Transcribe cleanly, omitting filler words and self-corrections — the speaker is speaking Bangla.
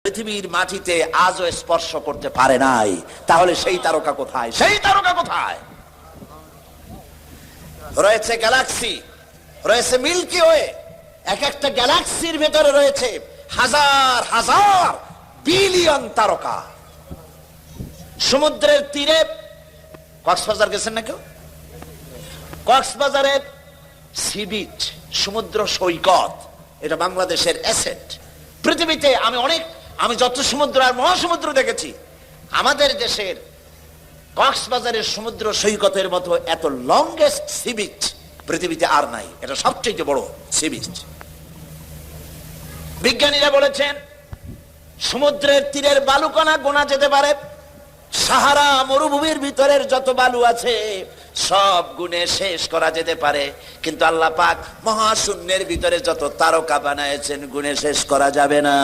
পৃথিবীর মাটিতে আজও স্পর্শ করতে পারে নাই। তাহলে সেই তারকা কোথায়? সেই তারকা কোথায়? রয়েছে গ্যালাক্সি, রয়েছে মিল্কি ওয়ে। এক একটা গ্যালাক্সির ভেতরে রয়েছে হাজার হাজার বিলিয়ন তারকা। সমুদ্রের তীরে কক্সবাজার গেছেন না কেউ? কক্সবাজারের সি বিচ, সমুদ্র সৈকত, এটা বাংলাদেশের অ্যাসেট। পৃথিবীতে আমি যত সমুদ্র আর মহাসমুদ্র দেখেছি, আমাদের দেশের কক্সবাজারের সমুদ্র সৈকতের মতো এত লংগেস্ট সি বিচ পৃথিবীতে আর নাই। এটা সবচেয়ে বড় সি বিচ। বিজ্ঞানীরা বলেছেন সমুদ্রের তীরের বালুকণা গোনা যেতে পারে। সাহারা মরুভূমির ভিতরের যত বালু আছে সব গুণে শেষ করা যেতে পারে, কিন্তু আল্লাহ পাক মহাশূন্যের ভিতরে যত তারকা বানায়েছেন গুণে শেষ করা যাবে না।